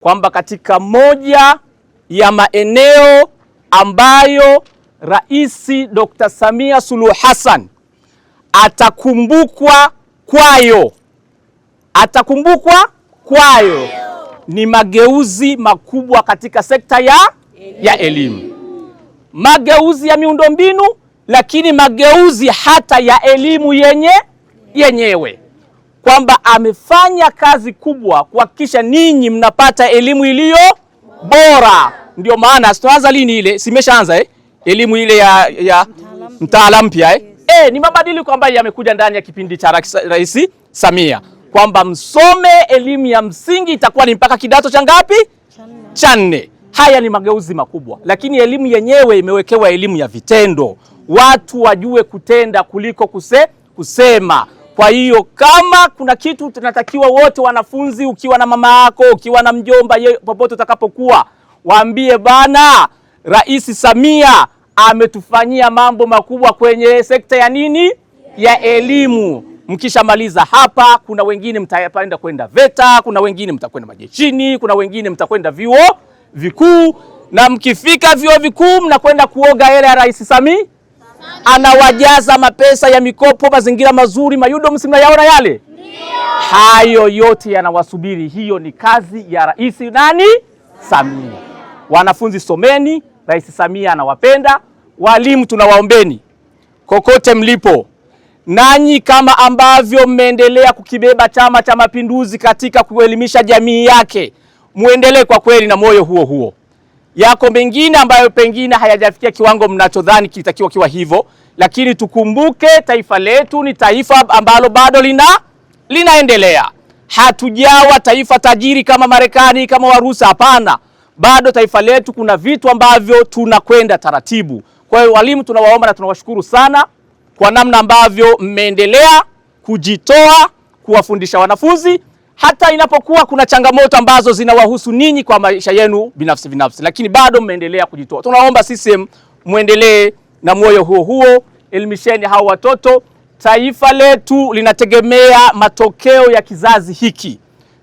kwamba katika moja ya maeneo ambayo Rais Dr. Samia Suluhu Hassan atakumbukwa kwayo ni mageuzi makubwa katika sekta ya elimu. Mageuzi ya miundombinu, lakini mageuzi hata ya elimu yenyewe. Kwamba amefanya kazi kubwa kuhakikisha ninyi mnapata elimu iliyo bora. Ndio maana tunaanza lini ile? Simeshaanza elimu ile ya mtaala mpya ni mabadiliko ambayo yamekuja ndani ya kipindi cha Rais Samia, kwamba msome elimu ya msingi itakuwa ni mpaka kidato cha ngapi? Cha 4. Haya ni mageuzi makubwa, lakini elimu yenyewe imewekewa elimu ya vitendo, watu wajue kutenda kuliko kusema. Kwa hiyo kama kuna kitu tunatakiwa wote wanafunzi, ukiwa na mama yako, ukiwa na mjomba, popote utakapokuwa, waambie bana, Rais Samia ametufanyia mambo makubwa kwenye sekta ya nini? Ya elimu. Mkishamaliza hapa, kuna wengine mtaenda kwenda VETA, kuna wengine mtakwenda majeshini, kuna wengine mtakwenda vyuo vikuu, na mkifika vyuo vikuu mnakwenda kuoga hela ya Rais Samia. Anawajaza mapesa ya mikopo, mazingira mazuri, mayudo, mnayaona yale? Ndio. Hayo yote yanawasubiri. Hiyo ni kazi ya Rais Samia. Wanafunzi someni, Rais Samia anawapenda. Walimu tunawaombeni kokote mlipo, nanyi kama ambavyo mmeendelea kukibeba Chama cha Mapinduzi katika kuelimisha jamii yake, muendelee kwa kweli na moyo huo. Yako mengine ambayo pengine hayajafikia kiwango mnachodhani kitakiwa kiwa hivyo, lakini tukumbuke taifa letu ni taifa ambalo bado linaendelea. Hatujawa taifa tajiri kama Marekani, kama Warusi, hapana. Bado taifa letu kuna vitu ambavyo tunakwenda taratibu. Kwa hiyo walimu tunawaomba na tunawashukuru sana kwa namna ambavyo mmeendelea kujitoa kuwafundisha wanafunzi, hata inapokuwa kuna changamoto ambazo zinawahusu ninyi kwa maisha yenu binafsi, lakini bado mmeendelea kujitoa. Tunaomba CCM muendelee na moyo huo, elimisheni hao watoto. Taifa letu linategemea matokeo ya kizazi hiki.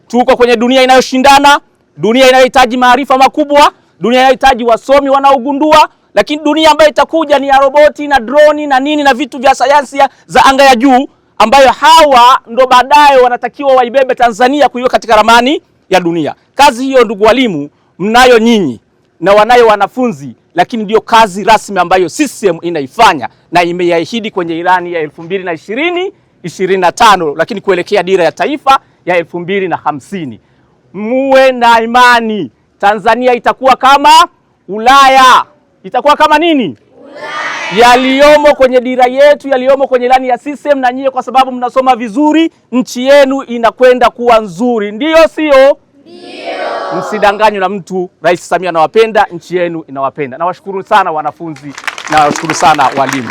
Tuko kwenye dunia inayoshindana, dunia inayohitaji maarifa makubwa, dunia inayohitaji wasomi wanaogundua, lakini dunia ambayo itakuja ni ya roboti na droni na nini na vitu vya sayansi za anga ya juu, ambayo hawa ndo baadaye wanatakiwa waibebe Tanzania kuiweka katika ramani ya dunia. Kazi hiyo, ndugu walimu, mnayo nyinyi na wanayo wanafunzi, lakini ndio kazi rasmi ambayo CCM inaifanya na imeahidi kwenye ilani ya 2020-2025, lakini kuelekea dira ya taifa ya 2050. Muwe na imani, Tanzania itakuwa kama Ulaya. Itakuwa kama nini? Ulaya. Yaliyomo kwenye dira yetu, yaliyomo kwenye ilani ya CCM, na nyie kwa sababu mnasoma vizuri, nchi yenu inakwenda kuwa nzuri. Ndio sio? Ndio. Msidanganywe na mtu. Rais Samia anawapenda, nchi yenu inawapenda. Nawashukuru sana wanafunzi, nawashukuru sana walimu.